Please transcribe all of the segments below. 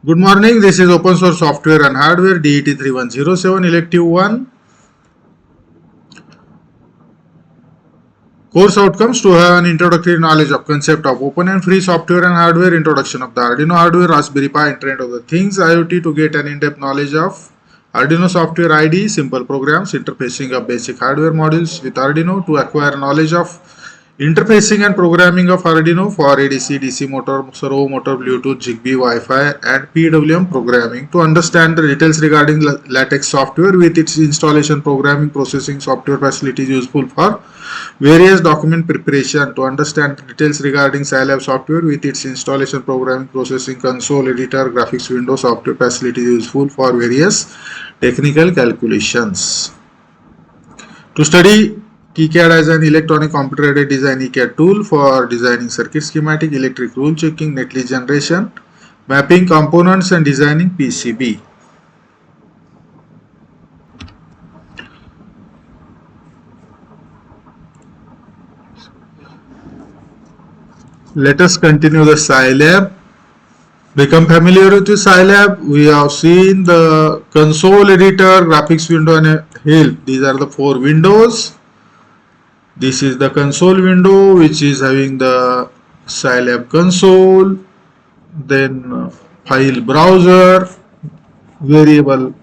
Good morning, this is Open Source Software and Hardware DET 3107 Elective 1. Course outcomes: to have an introductory knowledge of concept of open and free software and hardware, introduction of the Arduino hardware, Raspberry Pi, Internet of the Things, IoT, to get an in-depth knowledge of Arduino software IDE, simple programs, interfacing of basic hardware modules with Arduino, to acquire knowledge of interfacing and programming of Arduino for ADC, DC motor, servo motor, Bluetooth, Zigbee, Wi-Fi and PWM programming, to understand the details regarding LaTeX software with its installation, programming, processing, software facilities useful for various document preparation, to understand the details regarding Scilab software with its installation, programming, processing, console, editor, graphics window, software facilities useful for various technical calculations. To study KiCad as an electronic computer-aided design ECAD tool for designing circuit schematic, electric rule checking, netlist generation, mapping components and designing PCB. Let us continue the Scilab. Become familiar with the Scilab. We have seen the console, editor, graphics window and help. These are the four windows. This is the console window, which is having the Scilab console, then file browser, variable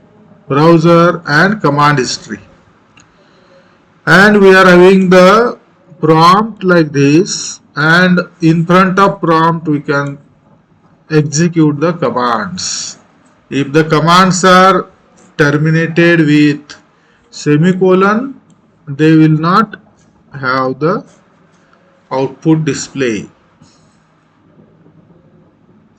browser and command history. And we are having the prompt like this, and in front of prompt we can execute the commands. If the commands are terminated with semicolon, they will not have the output display.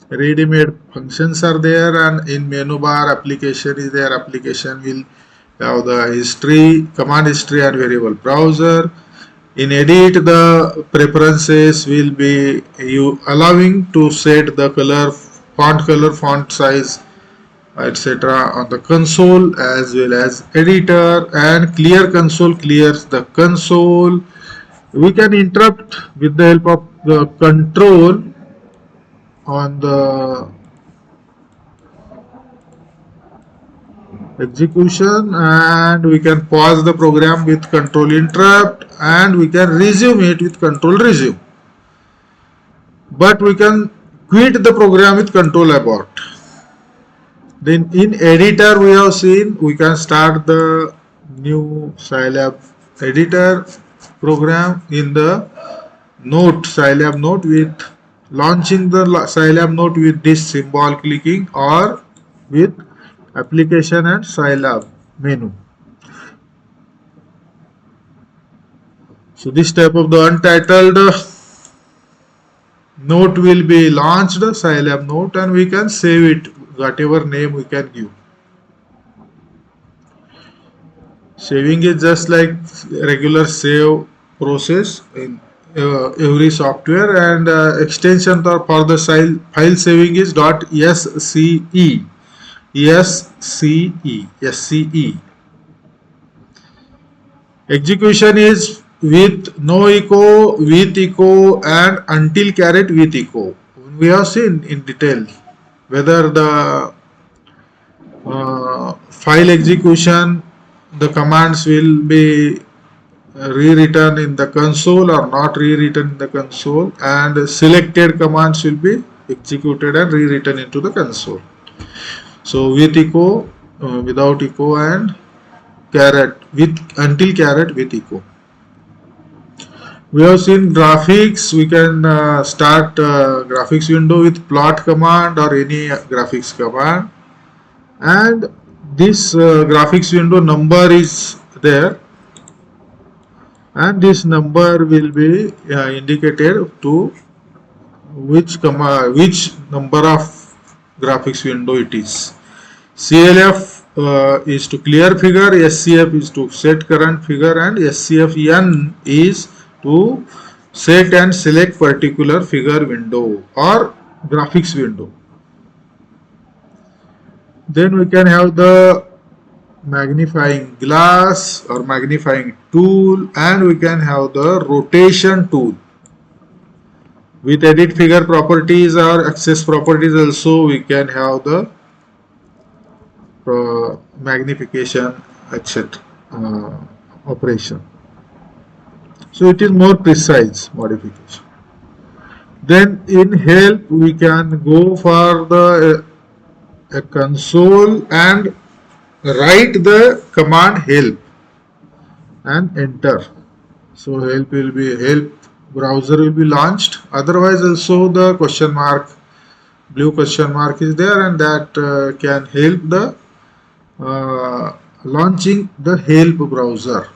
Ready-made functions are there, and in menu bar application is there. Application will have the history, command history and variable browser. In edit, the preferences will be you allowing to set the color, font size, etc. on the console, as well as editor, and clear console clears the console. We can interrupt with the help of the control on the execution, and we can pause the program with control interrupt, and we can resume it with control resume. But we can quit the program with control abort. Then in editor we have seen we can start the new Scilab editor program in the note, Scilab note, with launching the Scilab note with this symbol clicking, or with application and Scilab menu. So this type of the untitled note will be launched, Scilab note, and we can save it, whatever name we can give. Saving is just like regular save process in every software, and extension for the file saving is .sce. SCE. Execution is with no echo, with echo, and until caret with echo. We have seen in detail whether the file execution, the commands will be rewritten in the console or not rewritten in the console, and selected commands will be executed and rewritten into the console. So with echo, without echo, and caret, with until caret with echo. We have seen graphics. We can start graphics window with plot command or any graphics command, and this graphics window number is there, and this number will be indicated to which number of graphics window it is. CLF is to clear figure, SCF is to set current figure, and SCFN is to set and select particular figure window or graphics window. Then we can have the magnifying glass or magnifying tool, and we can have the rotation tool. With edit figure properties or access properties also we can have the magnification etc. Operation. So it is more precise modification. Then in help we can go for the a console and write the command help and enter. So help browser will be launched. Otherwise also the question mark, blue question mark is there, and that can help the launching the help browser.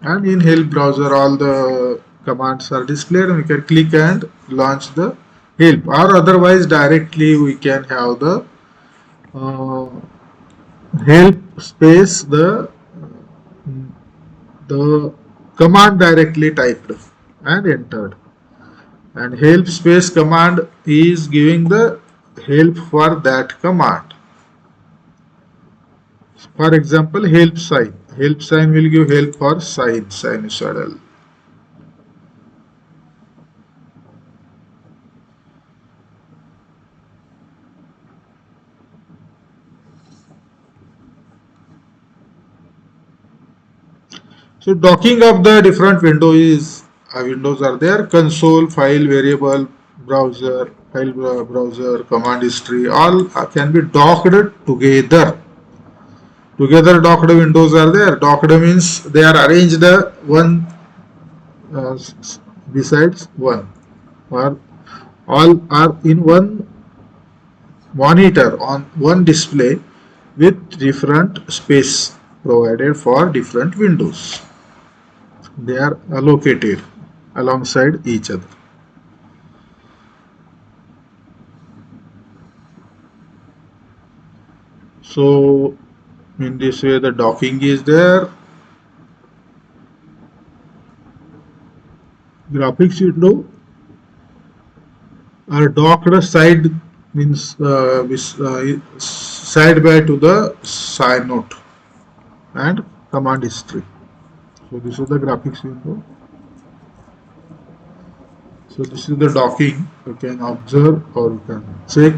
And in help browser all the commands are displayed and we can click and launch the help, or otherwise directly we can have the help space the command directly typed and entered, and help space command is giving the help for that command. For example, help sign will give help for sinusoidal. So docking of the different windows are there: console, file, variable, browser, browser, command history, all can be docked together. Together docked windows are there. Docked means they are arranged one besides one, or all are in one monitor on one display with different space provided for different windows. They are allocated alongside each other. So in this way the docking is there. Graphics window are docked side means side by to the side note and command history. So this is the graphics window. So this is the docking. You can observe or you can check.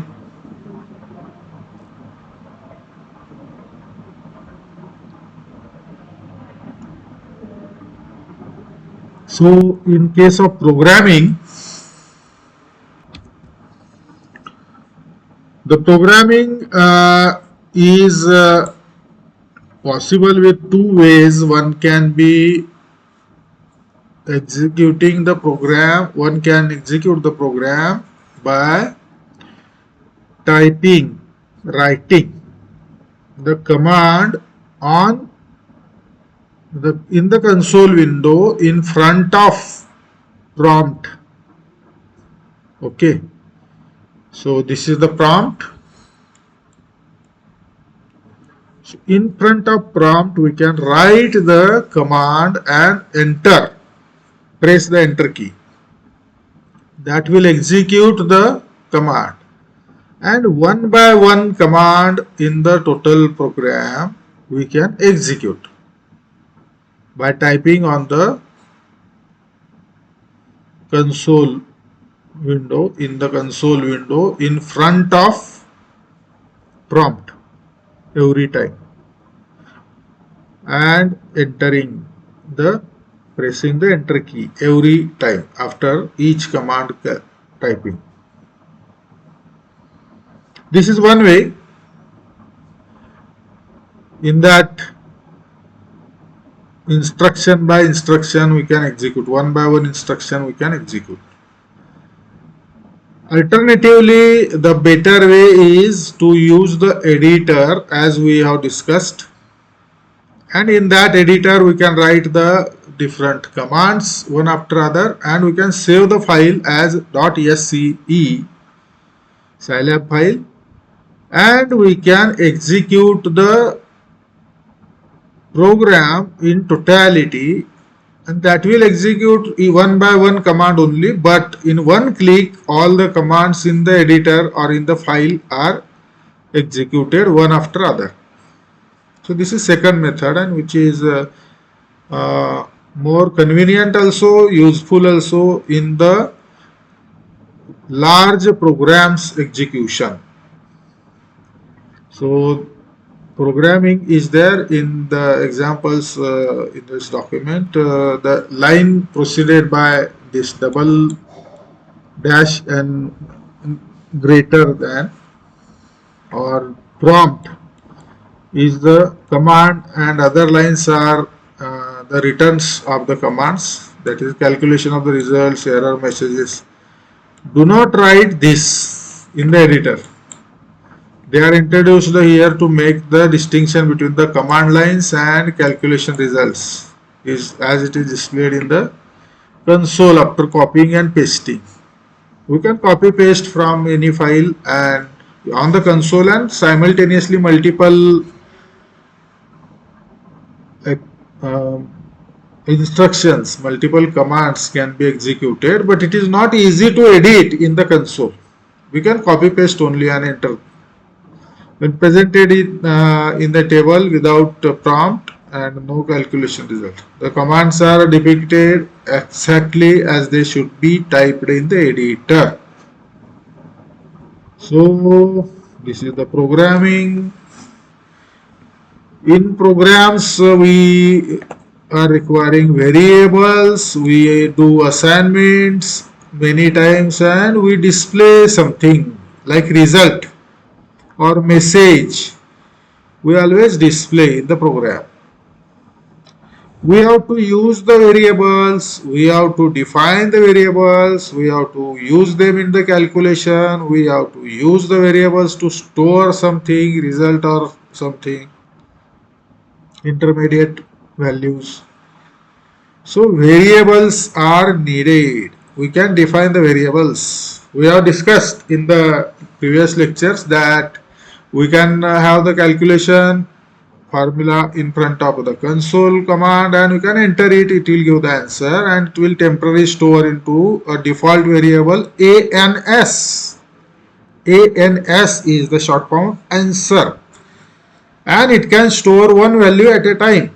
So in case of programming, the programming is possible with two ways. One can be executing the program. One can execute the program by writing the command on in the console window in front of prompt. Okay, so this is the prompt. So in front of prompt we can write the command and enter. Press the enter key. That will execute the command, and one by one command in the total program we can execute by typing on the console window, in the console window in front of prompt every time, and pressing the enter key every time after each command typing. This is one way. In that, instruction by instruction we can execute, one by one instruction we can execute. Alternatively, the better way is to use the editor as we have discussed, and in that editor we can write the different commands one after other, and we can save the file as .sce Scilab file, and we can execute the program in totality, and that will execute one by one command only, but in one click all the commands in the editor or in the file are executed one after other. So this is second method, and which is more convenient also, useful also in the large programs execution. So programming is there in the examples in this document. The line preceded by this double dash and greater than or prompt is the command, and other lines are the returns of the commands, that is calculation of the results, error messages. Do not write this in the editor. They are introduced here to make the distinction between the command lines and calculation results is as it is displayed in the console after copying and pasting. We can copy paste from any file and on the console, and simultaneously multiple uh, instructions, multiple commands can be executed, but it is not easy to edit in the console. We can copy paste only and enter. When presented in the table without prompt and no calculation result, the commands are depicted exactly as they should be typed in the editor. So this is the programming. In programs, we are requiring variables, we do assignments many times, and we display something like result or message. We always display in the program. We have to use the variables, we have to define the variables, we have to use them in the calculation, we have to use the variables to store something, result or something, intermediate values. So variables are needed. We can define the variables. We have discussed in the previous lectures that we can have the calculation formula in front of the console command and we can enter it, it will give the answer and it will temporarily store into a default variable ANS. ANS is the short form answer, and it can store one value at a time.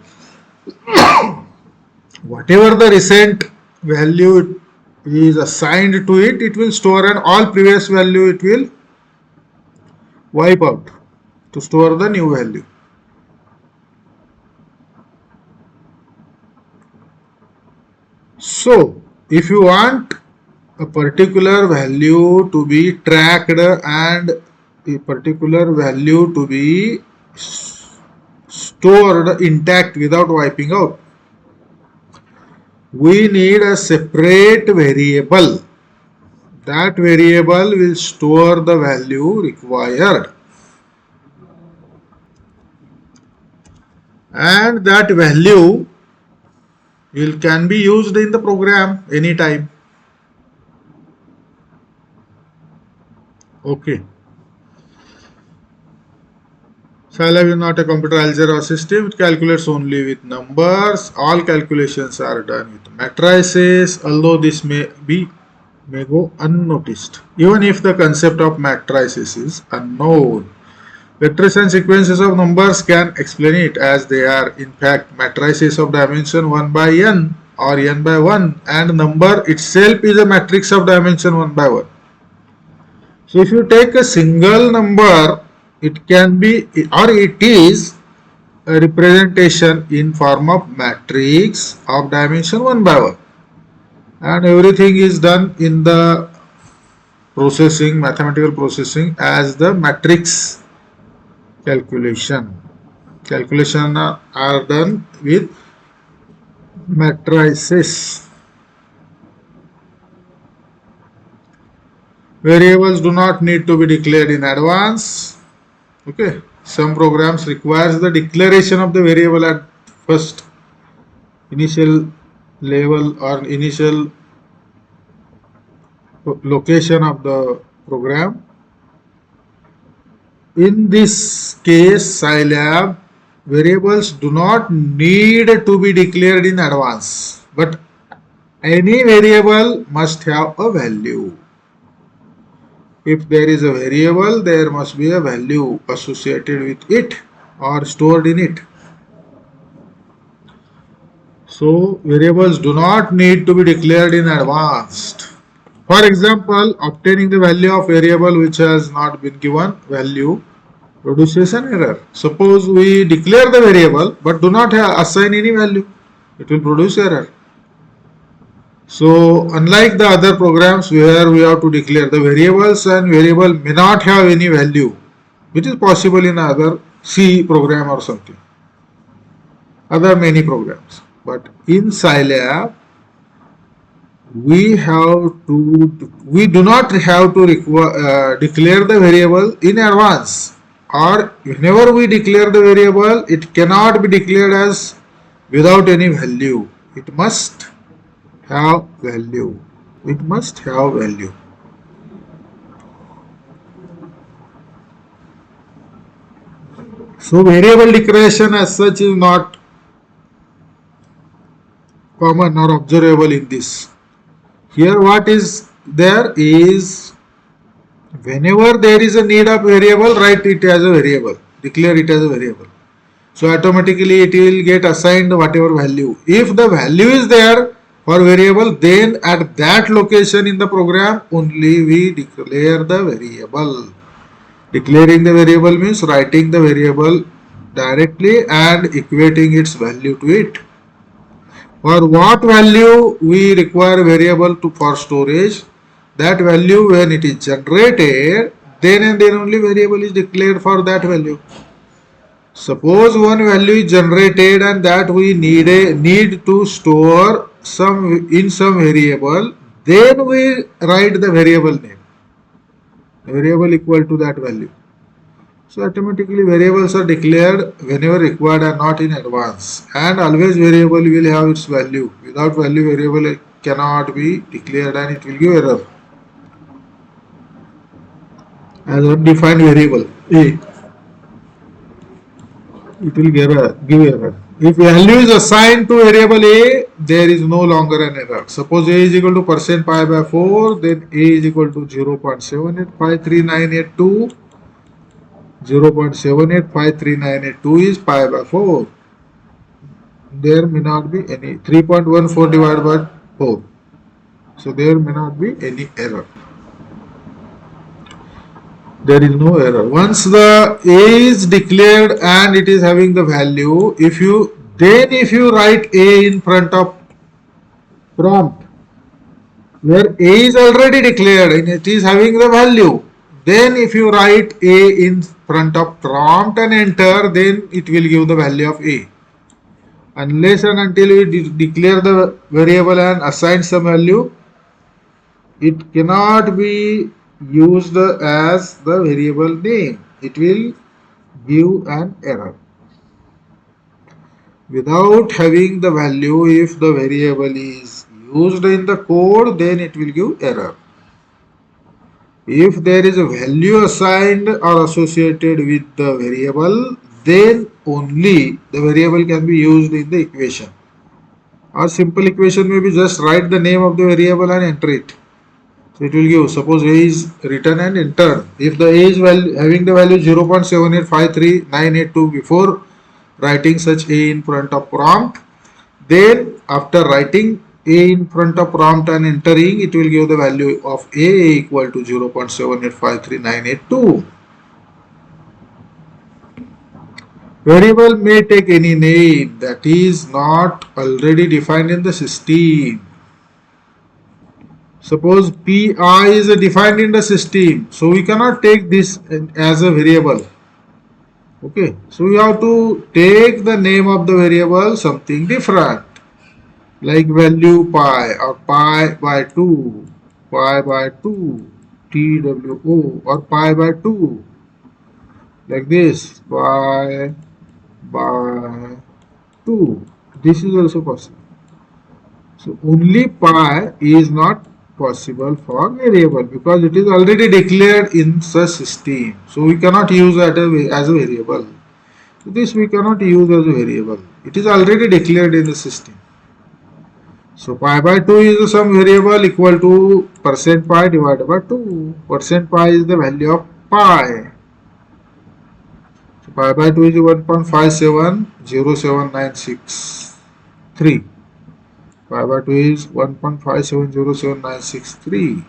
Whatever the recent value is assigned to it, it will store, and all previous value it will wipe out to store the new value. So if you want a particular value to be tracked and a particular value to be stored intact without wiping out, we need a separate variable. That variable will store the value required, and that value can be used in the program anytime. Okay. Scilab is not a computer algebra system. It calculates only with numbers. All calculations are done with matrices, although this may go unnoticed. Even if the concept of matrices is unknown, vectors and sequences of numbers can explain it, as they are in fact matrices of dimension 1 by n or n by 1, and number itself is a matrix of dimension 1 by 1. So if you take a single number, it can be, or it is a representation in form of matrix of dimension 1 by 1, and everything is done in the processing, mathematical processing, as the matrix calculation. Calculation are done with matrices. Variables do not need to be declared in advance. Okay, some programs requires the declaration of the variable at first initial level or initial location of the program. In this case, Scilab, variables do not need to be declared in advance, but any variable must have a value. If there is a variable, there must be a value associated with it or stored in it. So variables do not need to be declared in advance. For example, obtaining the value of variable which has not been given value produces an error. Suppose we declare the variable but do not assign any value, it will produce error. So unlike the other programs where we have to declare the variables and variable may not have any value, which is possible in other C program or something, other many programs. But in Scilab, we do not have to declare the variable in advance, or whenever we declare the variable, it cannot be declared as without any value. It must have value. It must have value. So variable declaration as such is not common or observable in this. Here what is there is, whenever there is a need of variable, write it as a variable, declare it as a variable. So automatically it will get assigned whatever value. If the value is there for variable, then at that location in the program only we declare the variable. Declaring the variable means writing the variable directly and equating its value to it. For what value we require variable for storage, that value when it is generated, then and then only variable is declared for that value. Suppose one value is generated and that we need to store some variable, then we write the variable name, variable equal to that value. So automatically variables are declared whenever required and not in advance, and always variable will have its value. Without value, variable cannot be declared and it will give error as undefined variable A. It will give error. If value is assigned to variable A, there is no longer an error. Suppose A is equal to %pi/4, then A is equal to 0.78539882. 0.78539882 is pi/4. There may not be any 3.14 divided by 4. So there may not be any error. There is no error. Once the A is declared and it is having the value, if you write A in front of prompt, where A is already declared and it is having the value, then if you write A in front of prompt and enter, then it will give the value of A. Unless and until we declare the variable and assign some value, it cannot be used as the variable name. It will give an error. Without having the value, if the variable is used in the code, then it will give error. If there is a value assigned or associated with the variable, then only the variable can be used in the equation. Or simple equation may be just write the name of the variable and enter it. So it will give, suppose A is written and entered. If the A is having the value 0.7853982 before writing such A in front of prompt, then after writing A in front of prompt and entering, it will give the value of A equal to 0.7853982. Variable may take any name that is not already defined in the system. Suppose Pi is defined in the system, so we cannot take this as a variable. Okay, so we have to take the name of the variable something different, like value pi or pi/2, pi/2, TWO or pi/2, like this, pi/2. This is also possible. So only pi is not possible for variable because it is already declared in such system. So we cannot use that as a variable. This we cannot use as a variable. It is already declared in the system. So pi/2 is some variable equal to %pi divided by 2. %pi is the value of pi. So pi/2 is 1.5707963. Pi/2 is 1.5707963.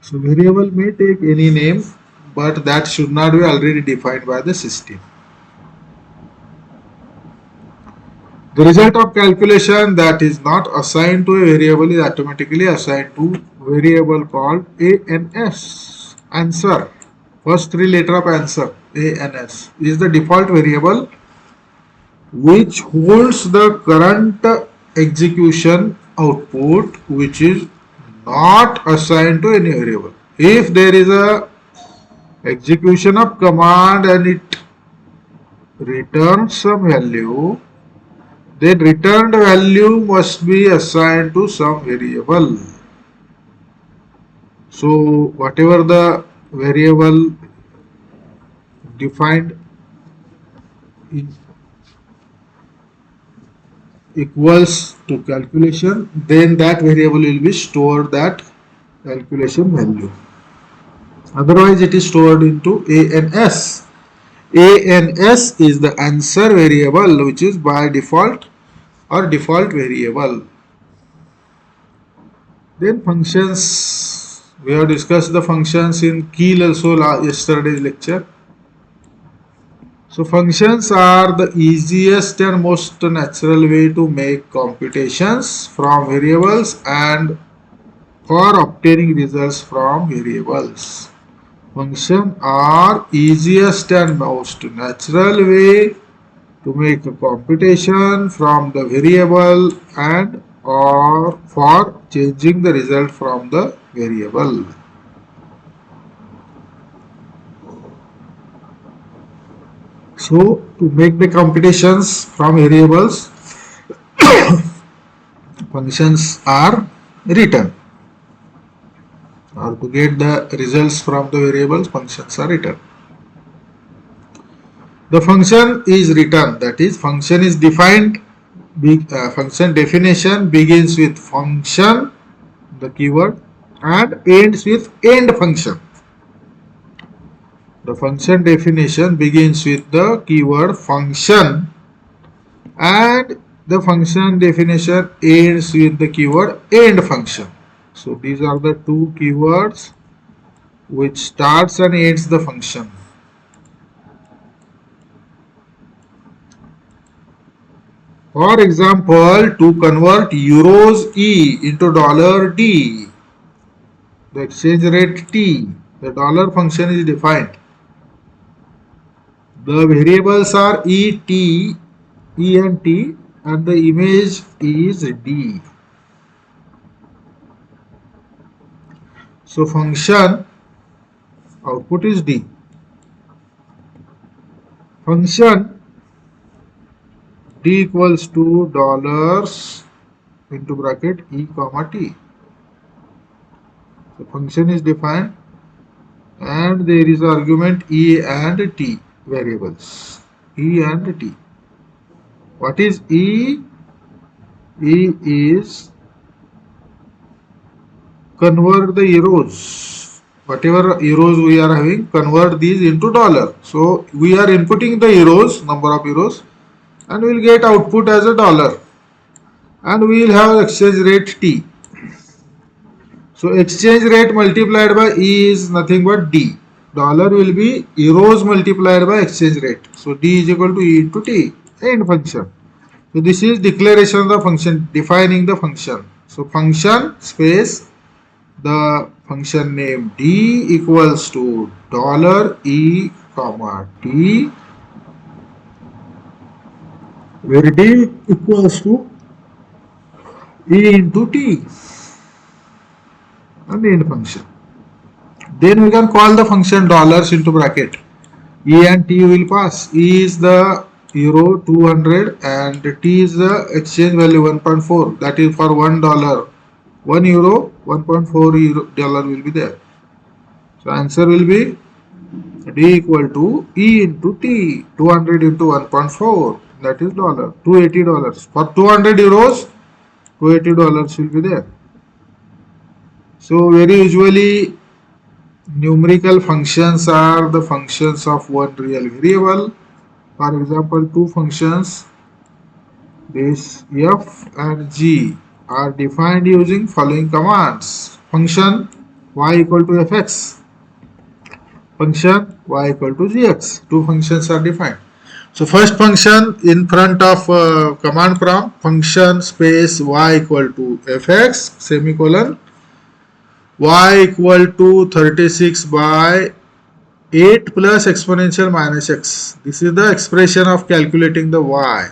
So variable may take any name, but that should not be already defined by the system. The result of calculation that is not assigned to a variable is automatically assigned to variable called ANS. Answer. First three letter of answer, ANS, is the default variable which holds the current execution output, which is not assigned to any variable. If there is a execution of command and it returns some value, then returned value must be assigned to some variable. So whatever the variable defined in equals to calculation, then that variable will be stored that calculation value. Otherwise it is stored into ANS. ANS is the answer variable, which is by default or default variable. Then functions, we have discussed the functions in Keel also yesterday's lecture. So functions are the easiest and most natural way to make computations from variables and for obtaining results from variables. Functions are easiest and most natural way to make a computation from the variable and or for changing the result from the variable. So to make the computations from variables, functions are written, or to get the results from the variables, functions are written. The function is written, that is function is defined. Function definition begins with function, the keyword, and ends with end function. The function definition begins with the keyword function and the function definition ends with the keyword end function. So these are the two keywords which starts and ends the function. For example, to convert euros E into dollar D, the exchange rate T, the dollar function is defined. The variables are E and T, and the image is D. So function output is D. Function D equals to dollars into bracket E comma T. The function is defined and there is argument E and T variables. E and T. What is E? E is convert the euros. Whatever euros we are having, convert these into dollar. So we are inputting the euros, number of euros, and we will get output as a dollar. And we will have exchange rate T. So exchange rate multiplied by E is nothing but D. Dollar will be euros multiplied by exchange rate. So D is equal to E into T. End function. So this is declaration of the function, defining the function. So function space the function name D equals to dollar E comma T, where D equals to E into T, and the end function. Then we can call the function dollars into bracket. E and T will pass. E is the euro 200 and T is the exchange value 1.4. That is for $1. 1 euro, 1.4 dollar will be there. So answer will be D equal to E into T. 200 into 1.4. That is dollar. $280. For 200 euros, $280 will be there. So very usually numerical functions are the functions of one real variable. For example, two functions, this f and g, are defined using following commands. Function y equal to fx, function y equal to gx. Two functions are defined. So first function in front of command prompt, function space y equal to fx semicolon, y equal to 36 by 8 plus exponential minus x. This is the expression of calculating the y.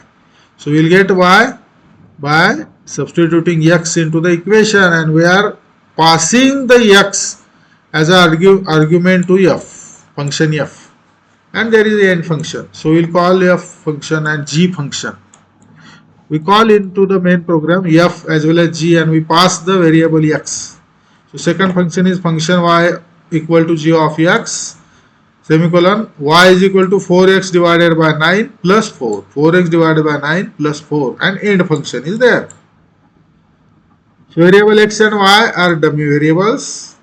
So we will get y by substituting x into the equation, and we are passing the x as an argument to f, function f, and there is a n function. So we will call f function and g function. We call into the main program f as well as g, and we pass the variable x. So second function is function y equal to g of x semicolon, y is equal to 4x divided by 9 plus 4, 4x divided by 9 plus 4, and end function is there. So variable x and y are dummy variables.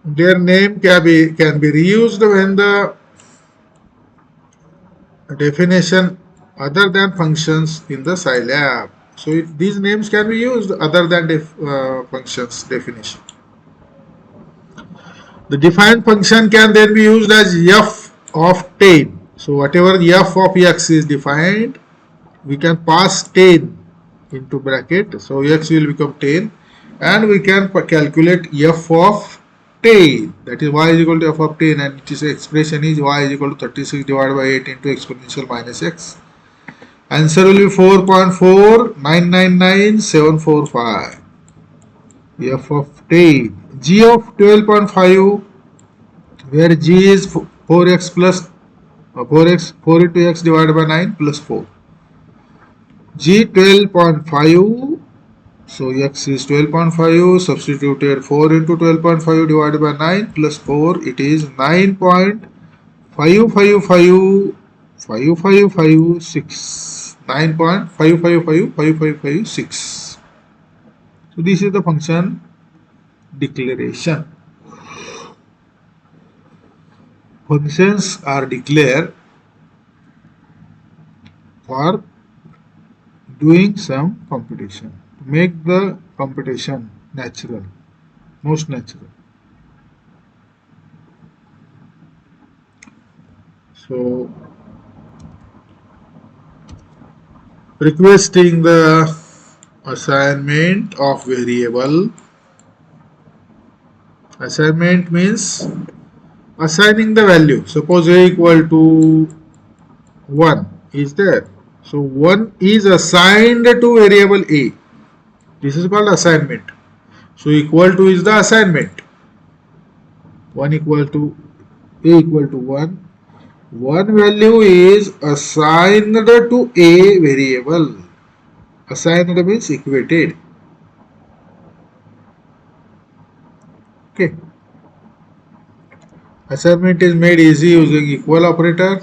Their name can be reused when the definition other than functions in the Scilab. So these names can be used other than functions definition. The defined function can then be used as f of 10. So whatever f of x is defined, we can pass 10 into bracket. So x will become 10, and we can calculate f of 10. That is y is equal to f of 10, and its expression is y is equal to 36 divided by 8 into exponential minus x. Answer will be 4.4999745. F of 10. G of 12.5, where g is 4x plus 4 into x divided by 9 plus 4. G 12.5, so x is 12.5, substituted 4 into 12.5 divided by 9 plus 4, it is 9.555556. 9.555556. So this is the function declaration. Functions are declared for doing some computation, make the computation natural, most natural. So requesting the assignment of variable. Assignment means assigning the value. Suppose a equal to 1 is there. So 1 is assigned to variable a. This is called assignment. So equal to is the assignment. 1 equal to a equal to 1. One value is assigned to a variable. Assigned means equated. Okay. Assignment is made easy using equal operator.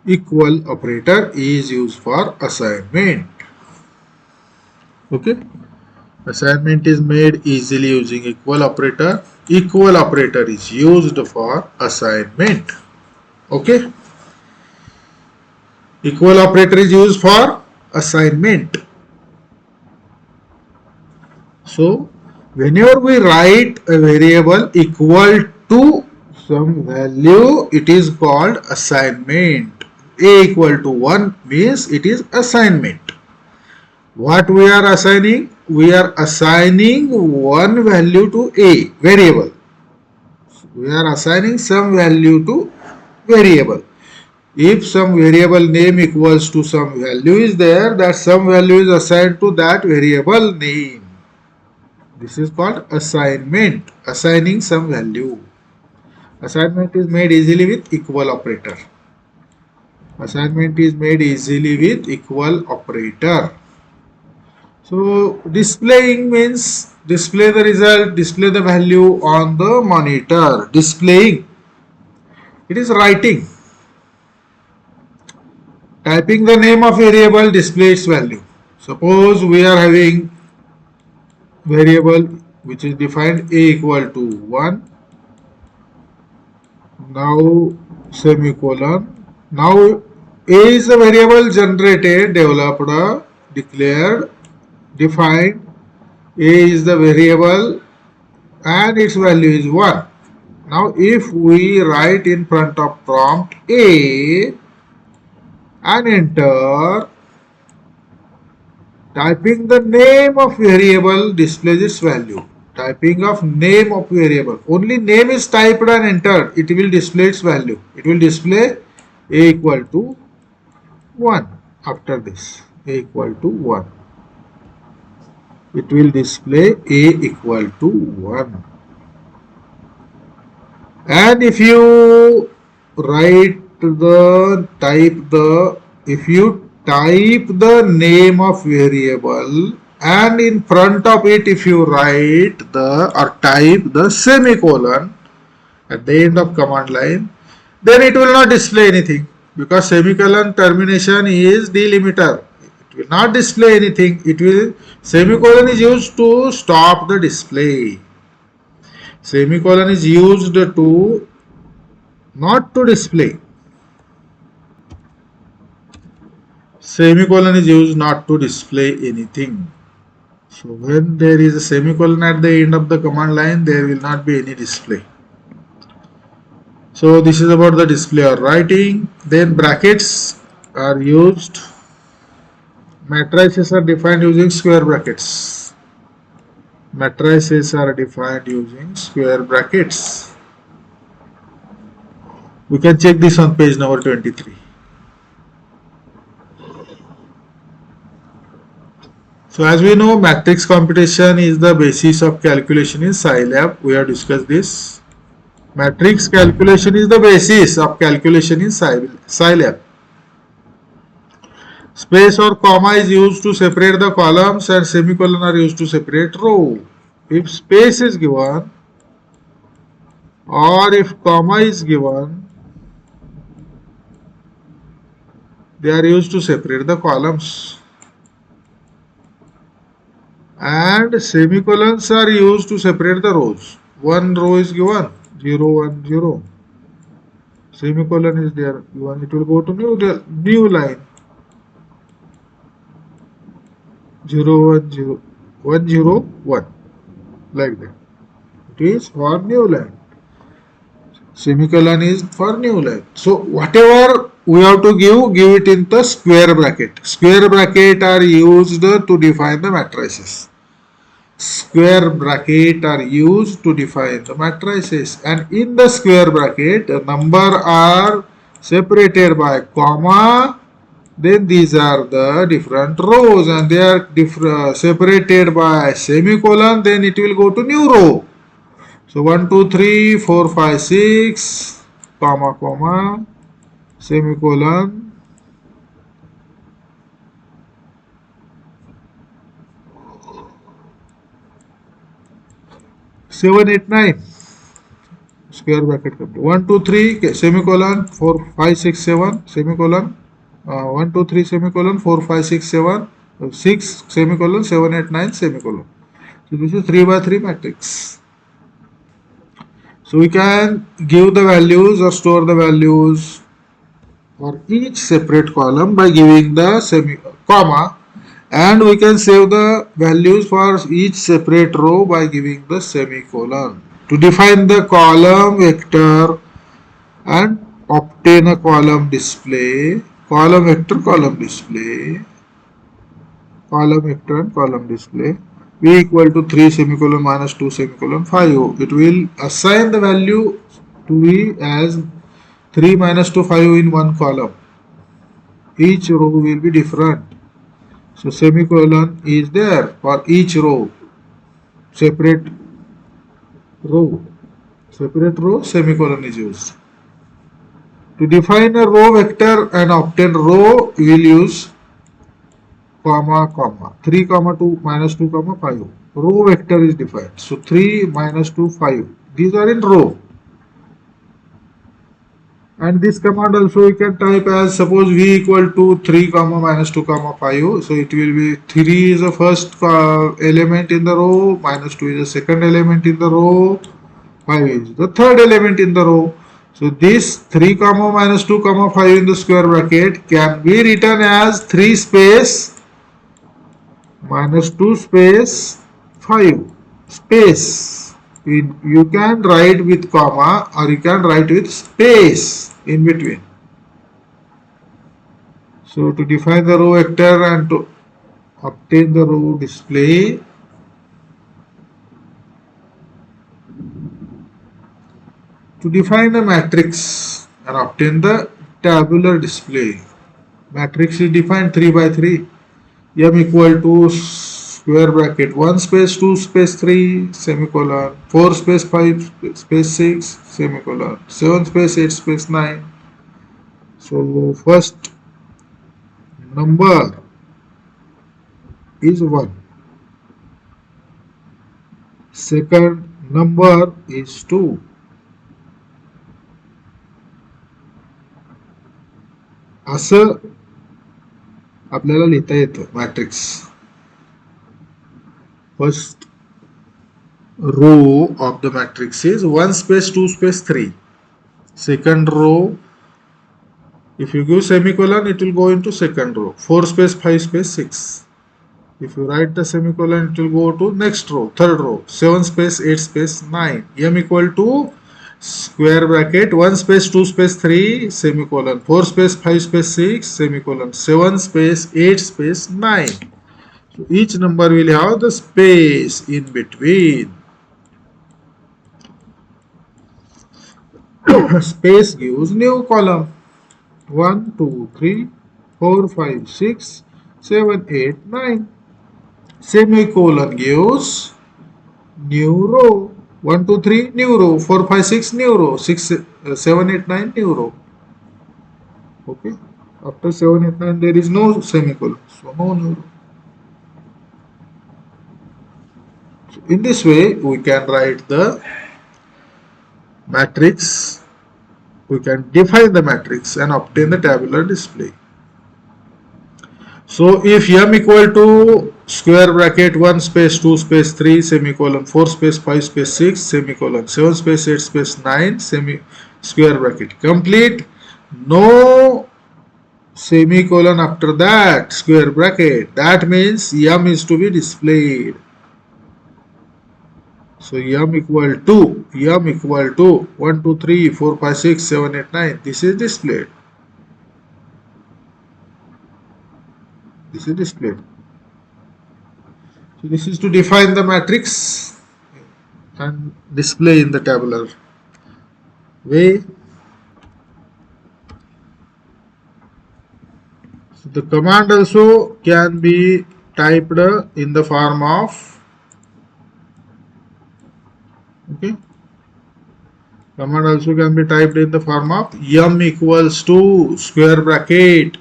Equal operator is used for assignment. Okay. Assignment is made easily using equal operator. Equal operator is used for assignment. Okay. Equal operator is used for assignment. So whenever we write a variable equal to some value, it is called assignment. A equal to 1 means it is assignment. What we are assigning? We are assigning one value to a variable. We are assigning some value to variable. If some variable name equals to some value is there, that some value is assigned to that variable name. This is called assignment. Assigning some value. Assignment is made easily with equal operator. Assignment is made easily with equal operator. So displaying means display the result, display the value on the monitor. Displaying, it is writing. Typing the name of variable, display its value. Suppose we are having variable which is defined a equal to 1. Now semicolon. Now A is the variable generated, developed, declared, defined. A is the variable and its value is 1. Now if we write in front of prompt A and enter, typing the name of variable displays its value. Typing of name of variable. Only name is typed and entered. It will display its value. It will display A equal to 1 after this. A equal to 1. It will display A equal to 1. And if you type the name of variable and in front of it if you write or type the semicolon at the end of command line, then it will not display anything because semicolon termination is delimiter. It will not display anything. Semicolon is used to stop the display. Semicolon is used to not to display. Semicolon is used not to display anything. So when there is a semicolon at the end of the command line, there will not be any display. So this is about the display or writing. Then brackets are used. Matrices are defined using square brackets. Matrices are defined using square brackets. We can check this on page number 23. So as we know, matrix computation is the basis of calculation in Scilab. We have discussed this. Matrix calculation is the basis of calculation in Scilab. Space or comma is used to separate the columns and semicolon are used to separate row. If space is given or if comma is given, they are used to separate the columns. And semicolons are used to separate the rows. One row is given, 0, 1, 0. Semicolon is there, given. It will go to new line. 0, 1, 0, 1, 0, 1. Like that. It is for new line. Semicolon is for new line. So whatever we have to give it in the square bracket. Square bracket are used to define the matrices. Square bracket are used to define the matrices, and in the square bracket the number are separated by comma. Then these are the different rows and they are separated by semicolon. Then it will go to new row. So 1, 2, 3, 4, 5, 6, comma, comma, semicolon. 7, 8, 9. Square bracket. 1, 2, 3, semicolon, 4, 5, 6, 7, semicolon. 1, 2, 3, semicolon, 4, 5, 6, 7, 6, semicolon, 7, 8, 9, semicolon. So this is 3 by 3 matrix. So we can give the values or store the values for each separate column by giving the comma, and we can save the values for each separate row by giving the semicolon. To define the column vector and obtain a column display, column vector, column display, column vector and column display, V equal to 3 semicolon minus 2 semicolon 5. It will assign the value to V as 3 minus 2 5 in one column. Each row will be different. So semicolon is there for each row. Separate row, semicolon is used. To define a row vector and obtain row, we will use comma, comma. 3, comma 2, minus 2, comma 5. Row vector is defined. So 3, minus 2, 5. These are in row. And this command also we can type as, suppose V equal to 3, comma minus 2, comma 5. So it will be 3 is the first element in the row, minus 2 is the second element in the row, 5 is the third element in the row. So So this 3 comma minus 2 comma 5 in the square bracket can be written as 3 space minus 2 space 5 space. You can write with comma or you can write with space in between. So to define the row vector and to obtain the row display, to define a matrix and obtain the tabular display, matrix is defined 3 by 3. M equal to square bracket 1 space 2 space 3 semicolon 4 space 5 space 6 semicolon 7 space 8 space 9. So first number is 1, second number is 2, असं आपल्याला लिहिता येतं matrix. First row of the matrix is 1 space 2 space 3. Second row, if you give semicolon, it will go into second row. 4 space 5 space 6. If you write the semicolon, it will go to next row, third row. 7 space 8 space 9. M equal to square bracket 1 space 2 space 3 semicolon 4 space 5 space 6 semicolon 7 space 8 space 9. So each number will have the space in between. Space gives new column 1 2 3 4 5 6 7 8 9. Semicolon gives new row 1 2 3 new row 4 5 6 new row 6 7 8 9 new row. Okay, after 7 8 9 there is no semicolon, so no new row. So in this way we can write the matrix, we can define the matrix and obtain the tabular display. So if M equal to square bracket 1 space 2 space 3 semicolon 4 space 5 space 6 semicolon 7 space 8 space 9 square bracket complete, no semicolon after that square bracket, that means M is to be displayed. So M equal to 1 2 3 4 5 6 7 8 9, this is displayed. This is displayed. So this is to define the matrix and display in the tabular way. So the command also can be typed in the form of, okay, command also can be typed in the form of M equals to square bracket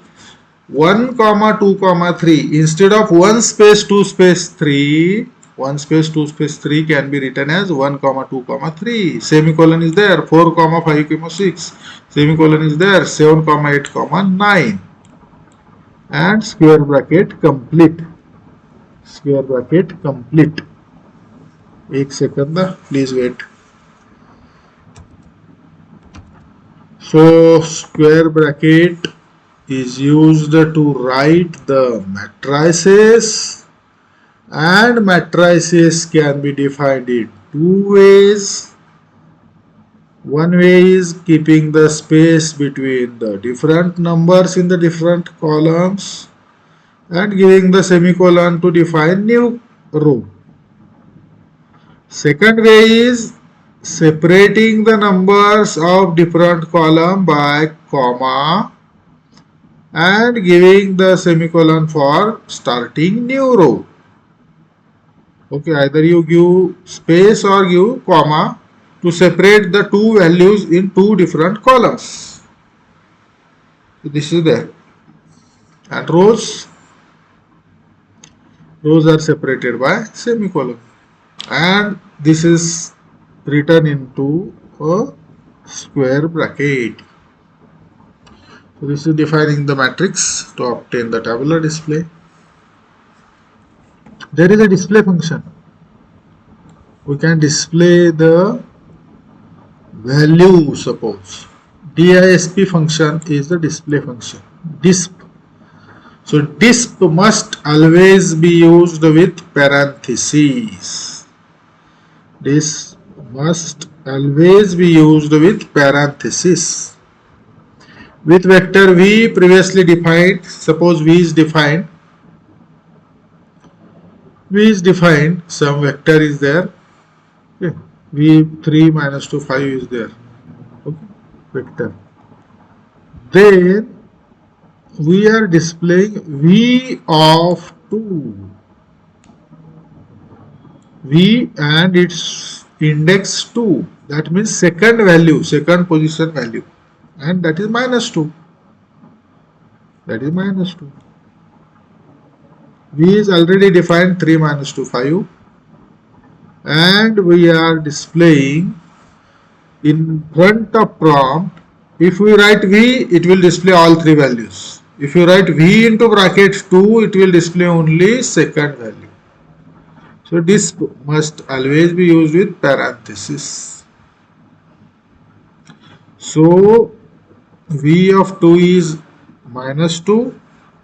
1 comma 2 comma 3 instead of 1 space 2 space 3, 1 space 2 space 3 can be written as 1 comma 2 comma 3, semicolon is there, 4 comma 5 comma 6 semicolon is there, 7 comma 8 comma 9, and square bracket complete. Square bracket complete. एक second, please wait. So square bracket is used to write the matrices, and matrices can be defined in two ways. One way is keeping the space between the different numbers in the different columns and giving the semicolon to define new row. Second way is separating the numbers of different column by comma and giving the semicolon for starting new row. Okay, either you give space or give comma to separate the two values in two different columns. So this is there. And rows are separated by semicolon. And this is written into a square bracket. So this is defining the matrix to obtain the tabular display. There is a display function. We can display the value, suppose DISP function is the display function. Disp. So disp must always be used with parentheses. This must always be used with parentheses. With vector v previously defined, suppose v is defined, some vector is there, okay. v3 minus 2 5 is there, okay, vector. Then we are displaying v of 2, v and its index 2, that means second position value, and that is minus 2. V is already defined 3 minus 2 5, and we are displaying in front of prompt. If we write v, it will display all three values. If you write v into bracket 2, it will display only second value. So this must always be used with parenthesis. So v of 2 is minus 2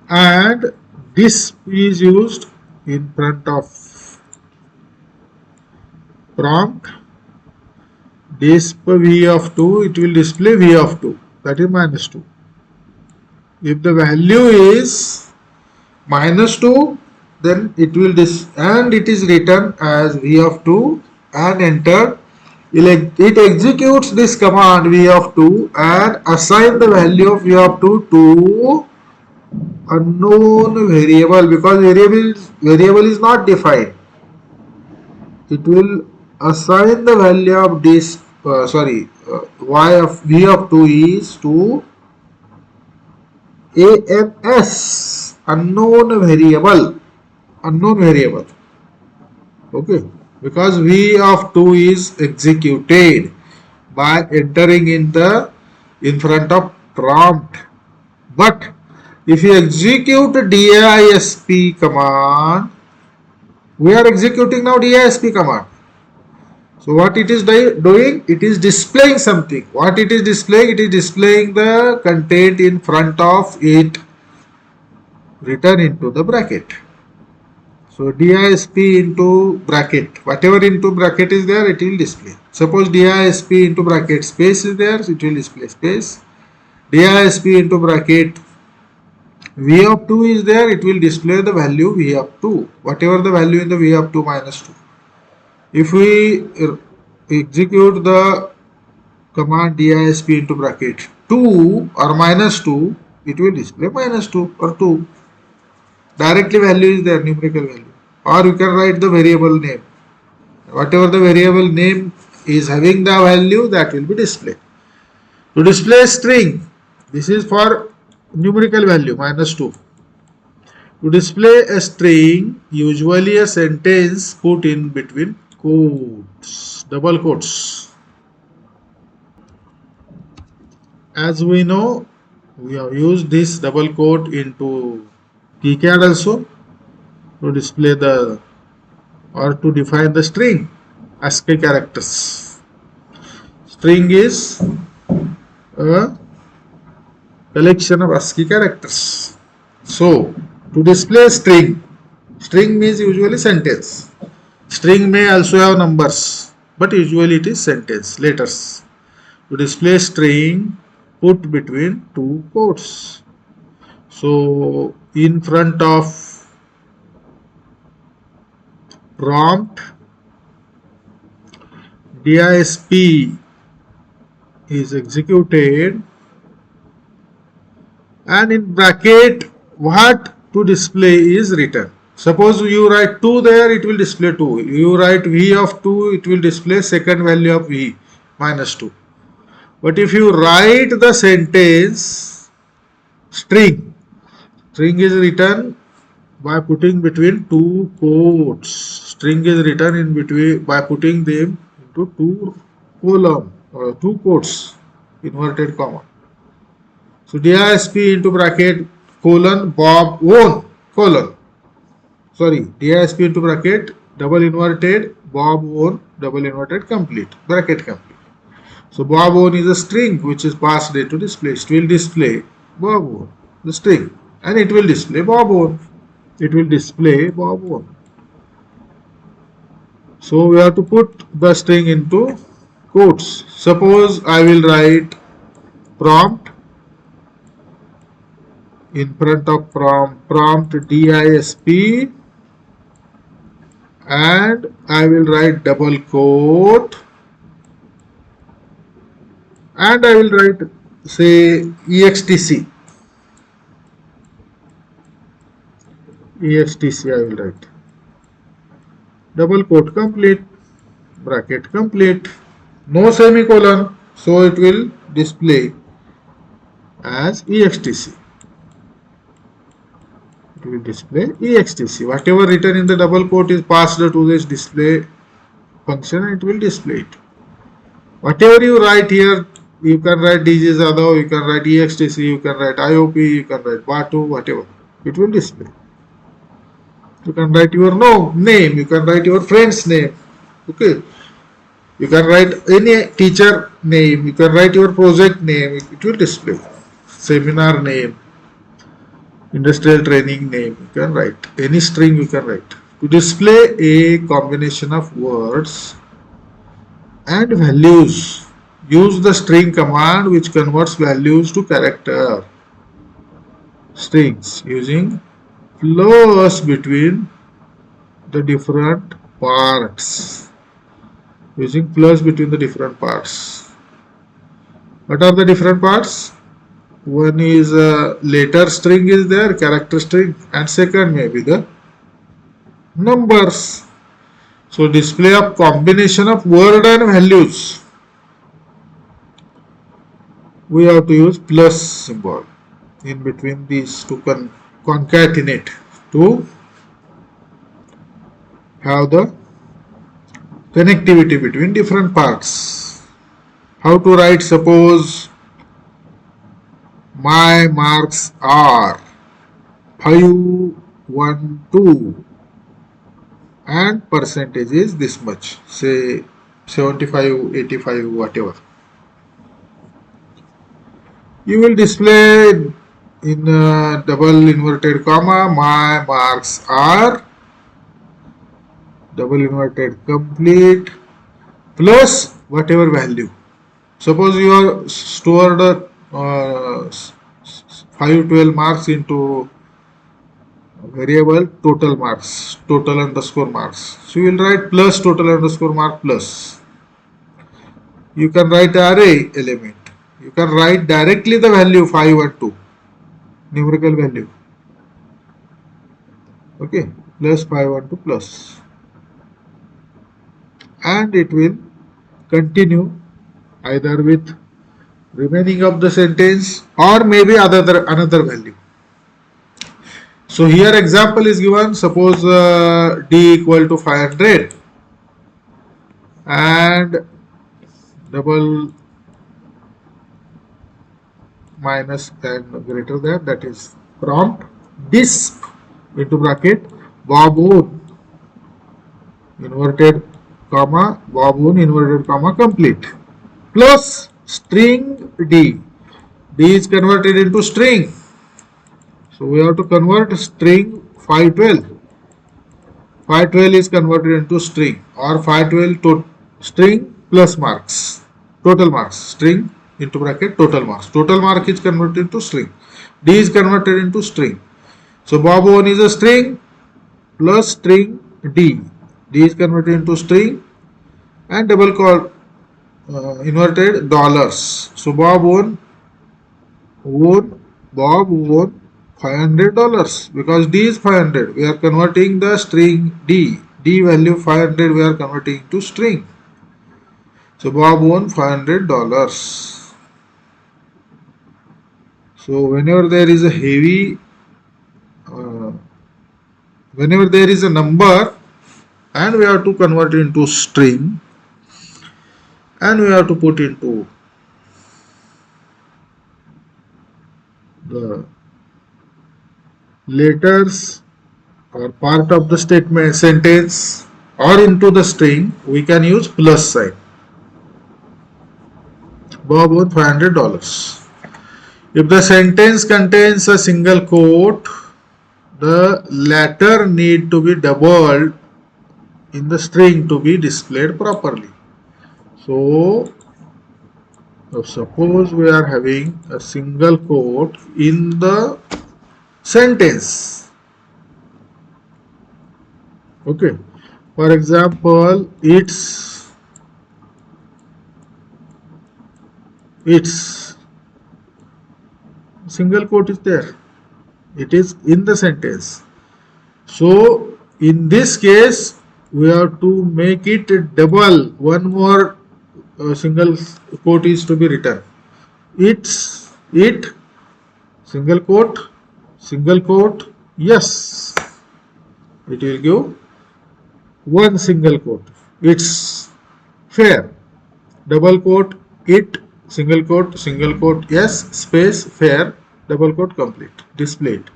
and this is used in front of prompt. Disp v of 2, it will display v of 2, that is minus 2. If the value is minus 2, then it will and it is written as v of 2 and enter. It executes this command v of 2 and assign the value of v of 2 to unknown variable, because variable is not defined. It will assign the value of this y of v of 2 is to ANS, unknown variable, okay, because v of 2 is executed by entering in front of prompt. But if you execute DISP command, we are executing now DISP command. So what it is doing? It is displaying something. What it is displaying? It is displaying the content in front of it written into the bracket. So DISP into bracket, whatever into bracket is there, it will display. Suppose DISP into bracket space is there, it will display space. DISP into bracket v of 2 is there, it will display the value v of 2, whatever the value in the v of 2 minus 2. If we execute the command DISP into bracket 2 or minus 2, it will display minus 2 or 2. Directly value is there, numerical value. Or you can write the variable name. Whatever the variable name is having the value, that will be displayed. To display string, this is for numerical value minus 2. To display a string, usually a sentence put in between quotes, double quotes. As we know, we have used this double quote into KiCad also to display or to define the string ASCII characters. String is a collection of ASCII characters. So to display string means usually sentence. String may also have numbers, but usually it is sentence, letters. To display string, put between two quotes. So in front of prompt, DISP is executed, and in bracket what to display is written. Suppose you write 2 there, it will display 2. You write v of 2, it will display second value of v minus 2. But if you write the sentence string is written by putting between two quotes. String is written in between by putting them into two column or two quotes, inverted comma. So DISP into bracket colon Bob own colon. DISP into bracket double inverted Bob own double inverted complete, bracket complete. So Bob1 is a string which is passed into display. It will display Bob1, the string, and it will display Bob1. It will display Bob1. So we have to put the string into quotes. Suppose I will write prompt in front of prompt DISP, and I will write double quote, and I will write, say, EXTC. EXTC I will write. Double quote complete, bracket complete, no semicolon, so it will display as EXTC. It will display EXTC. Whatever written in the double quote is passed to this display function and it will display it. Whatever you write here, you can write DG Jadhav, you can write EXTC, you can write IOP, you can write Batu, whatever. It will display. You can write your name, you can write your friend's name. Okay. You can write any teacher name, you can write your project name, it will display. Seminar name, industrial training name, you can write. Any string you can write. To display a combination of words and values, use the string command which converts values to character strings using plus between the different parts. Using plus between the different parts. What are the different parts? One is a letter string is there, character string, and second may be the numbers. So display of combination of word and values, we have to use plus symbol in between these to concatenate, to have the connectivity between different parts. How to write? Suppose my marks are 5, 1, 2 and percentage is this much, say 75, 85, whatever. You will display in double inverted comma, my marks are, double inverted complete, plus whatever value. Suppose you are stored 512 marks into variable total marks, total underscore marks. So you will write plus total underscore mark plus. You can write array element. You can write directly the value 5 and 2, numerical value. Okay, plus 5 and 2 plus. And it will continue either with remaining of the sentence or maybe another value. So here example is given. Suppose D equal to 500 and double minus and greater than, that is prompt disp into bracket Bob1 inverted comma Bob1 inverted comma complete plus string D. D is converted into string. So we have to convert string 512. 512 is converted into string, or 512 to string plus marks, total marks, string into bracket total marks. Total mark is converted into string. D is converted into string. So Bob1 is a string plus string D. D is converted into string and double call inverted dollars. So Bob1 $500 because D is 500. We are converting the string D. D value 500 we are converting to string. So Bob won $500. So whenever there is a heavy, whenever there is a number and we have to convert it into string and we have to put into the letters or part of the statement sentence or into the string, we can use plus sign. Bob won $500. If the sentence contains a single quote, the latter need to be doubled in the string to be displayed properly. So suppose we are having a single quote in the sentence. Okay. For example, it's single quote is there. It is in the sentence. So in this case, we have to make it double. One more single quote is to be written. It's, it, single quote, yes. It will give one single quote. It's fair. Double quote, it, single quote, yes, space, fair, double quote, complete. Display it.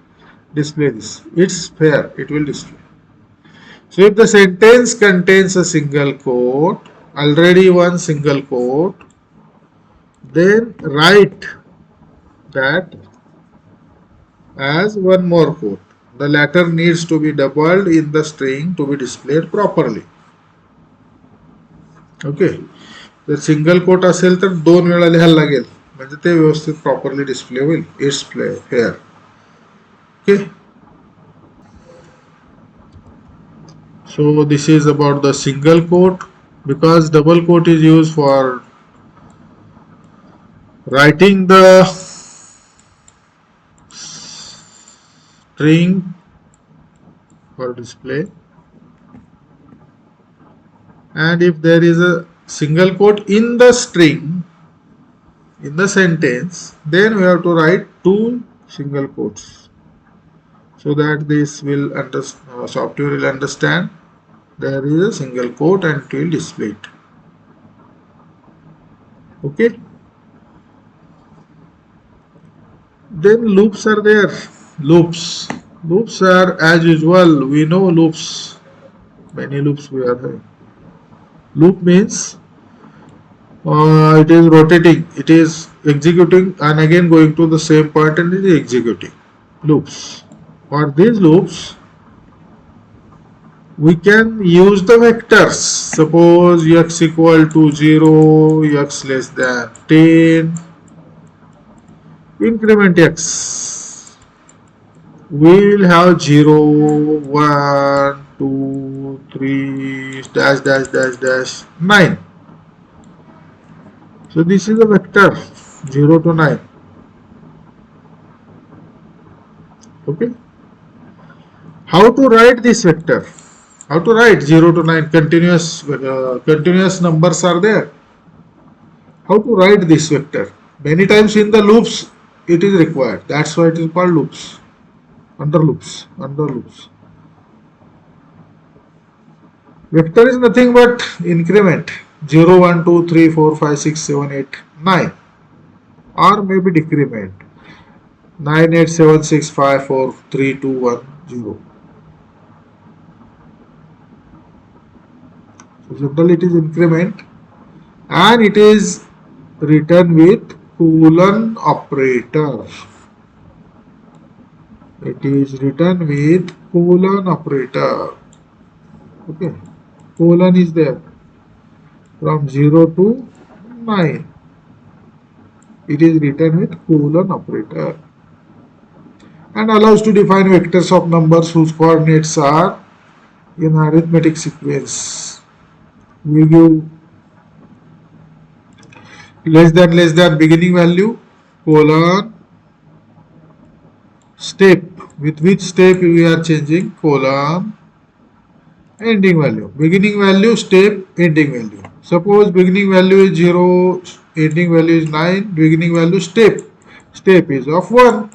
Display this. It's fair. It will display. So if the sentence contains a single quote, already one single quote, then write that as one more quote. The latter needs to be doubled in the string to be displayed properly. Okay. जर single quote असेल तर 2 वेळा लिहायला लागेल म्हणजे ते व्यवस्थित properly display होईल. It's fair. Okay. So this is about the single quote, because double quote is used for writing the string for display, and if there is a single quote in the string in the sentence, then we have to write 2 single quotes so that this will software will understand there is a single quote and it will display it. Okay. Then loops are there. Loops are as usual. We know loops. Many loops we are having. Loop means it is rotating. It is executing and again going to the same point and it is executing. Loops. For these loops, we can use the vectors. Suppose x equal to 0, x less than 10. Increment x. We will have 0, 1, 2, 3, dash, dash, dash, dash, 9. So this is a vector 0 to 9. Okay. How to write this vector? How to write 0 to 9? Continuous numbers are there. How to write this vector? Many times in the loops it is required. That's why it is called loops. Under loops. Vector is nothing but increment. 0, 1, 2, 3, 4, 5, 6, 7, 8, 9. Or maybe decrement. 9, 8, 7, 6, 5, 4, 3, 2, 1, 0. So generally it is increment and it is written with colon operator. It is written with colon operator. Okay. Colon is there. From 0 to 9. It is written with colon operator. And allows to define vectors of numbers whose coordinates are in arithmetic sequence. We give less than beginning value, colon, step. With which step we are changing? Colon, ending value. Beginning value, step, ending value. Suppose beginning value is 0, ending value is 9, beginning value step. Step is of 1.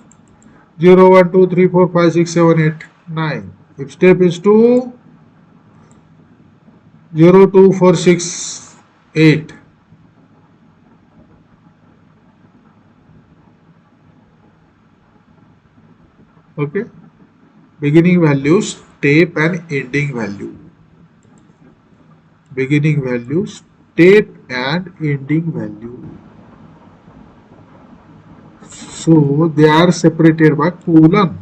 0, 1, 2, 3, 4, 5, 6, 7, 8, 9. If step is 2, 0, 2, 4, 6, 8. Okay. Beginning value, step and ending value. Beginning value, step and ending value. So they are separated by colon.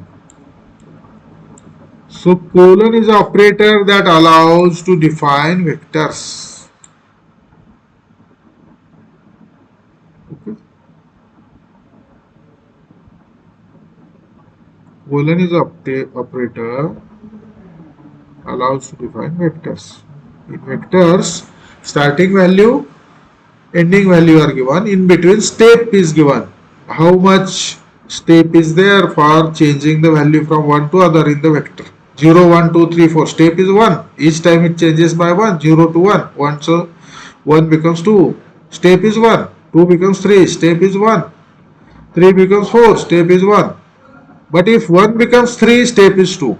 So colon is an operator that allows to define vectors. Okay. Colon is an operator allows to define vectors. In vectors, starting value, ending value are given. In between, step is given. How much step is there for changing the value from one to other in the vector? 0, 1, 2, 3, 4. Step is 1. Each time it changes by 1. 0 to 1. 1, so 1 becomes 2. Step is 1. 2 becomes 3. Step is 1. 3 becomes 4. Step is 1. But if 1 becomes 3, step is 2.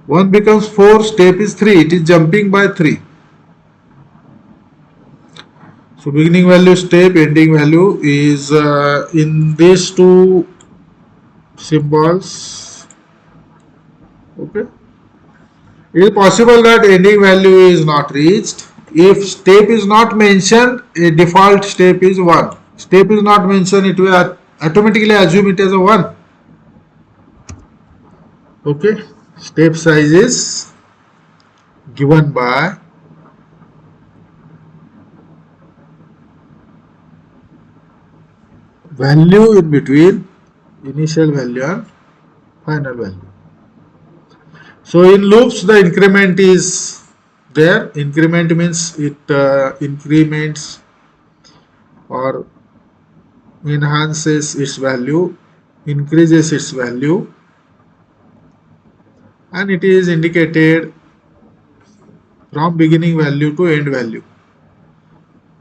1 becomes 4, step is 3. It is jumping by 3. So beginning value, step, ending value is in these two symbols. Okay. It is possible that ending value is not reached. If step is not mentioned, a default step is 1. Step is not mentioned, it will automatically assume it as a 1. Okay. Step size is given by value in between initial value and final value. So in loops, the increment is there. Increment means it increments or enhances its value, increases its value, and it is indicated from beginning value to end value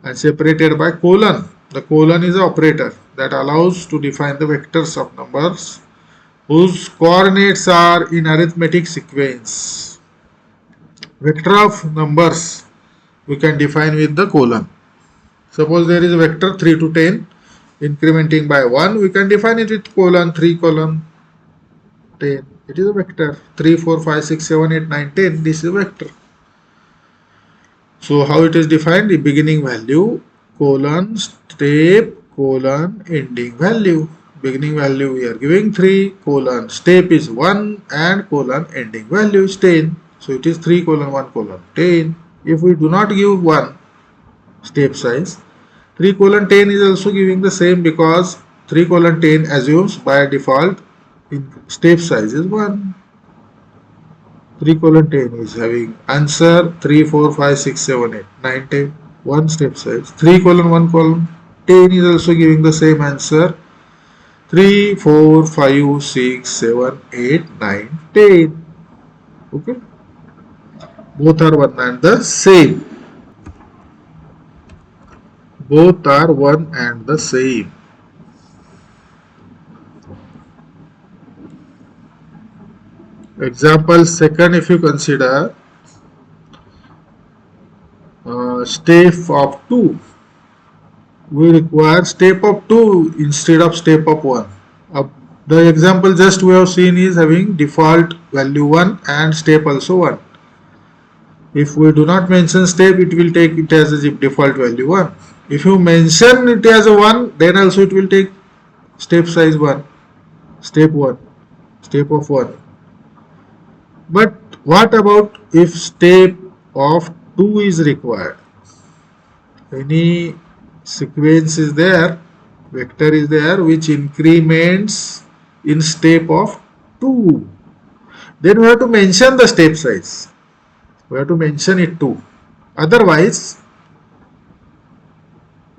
and separated by colon. The colon is an operator that allows to define the vectors of numbers whose coordinates are in arithmetic sequence. Vector of numbers we can define with the colon. Suppose there is a vector 3 to 10 incrementing by 1, we can define it with colon 3 colon 10. It is a vector 3, 4, 5, 6, 7, 8, 9, 10. This is a vector. So how it is defined? The beginning value colon step colon ending value. Beginning value we are giving 3 colon step is 1 and colon ending value is 10. So it is 3 colon 1 colon 10. If we do not give 1 step size, 3 colon 10 is also giving the same because 3 colon 10 assumes by default in step size is 1. 3 colon 10 is having answer 3, 4, 5, 6, 7, 8, 9, 10. 1 step size. 3 colon 1 colon 10 is also giving the same answer 3, 4, 5, 6, 7, 8, 9, 10. Okay. Both are one and the same. Both are one and the same. Example second, if you consider step of 2, we require step of 2 instead of step of 1. The example just we have seen is having default value 1 and step also 1. If we do not mention step, it will take it as a default value 1. If you mention it as a 1, then also it will take step size 1, step 1, step of 1. But what about if step of 2 is required? Any sequence is there, vector is there which increments in step of 2. Then we have to mention the step size. We have to mention it too. Otherwise,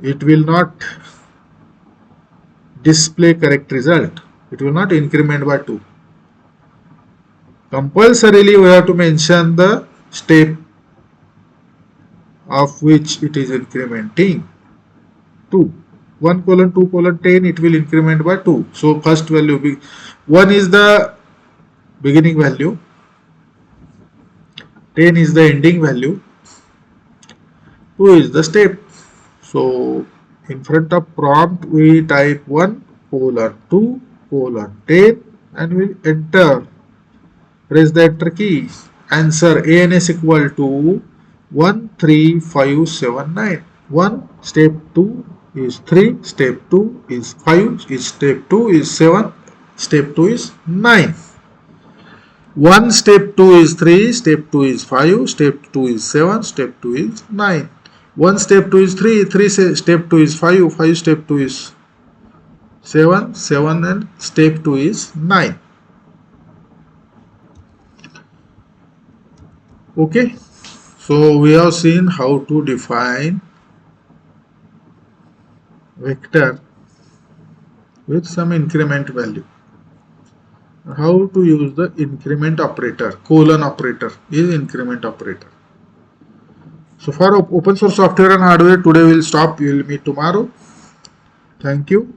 it will not display correct result. It will not increment by 2. Compulsorily, we have to mention the step of which it is incrementing 2. 1 colon 2 colon 10, it will increment by 2. So first value 1 is the beginning value, 10 is the ending value, 2 is the step. So in front of prompt we type 1 colon 2 colon 10 and we enter. Press the enter key. Answer ANS equal to 13579. 1 step 2 is 3, step 2 is 5, step 2 is 7, step 2 is 9. 1 step 2 is 3, step 2 is 5, step 2 is 7, step 2 is 9. 1 step 2 is 3, 3 step 2 is 5, 5 step 2 is 7, 7 and step 2 is 9. Okay, so we have seen how to define vector with some increment value. How to use the increment operator, colon operator is increment operator. So for open source software and hardware, today we'll stop. We will meet tomorrow. Thank you.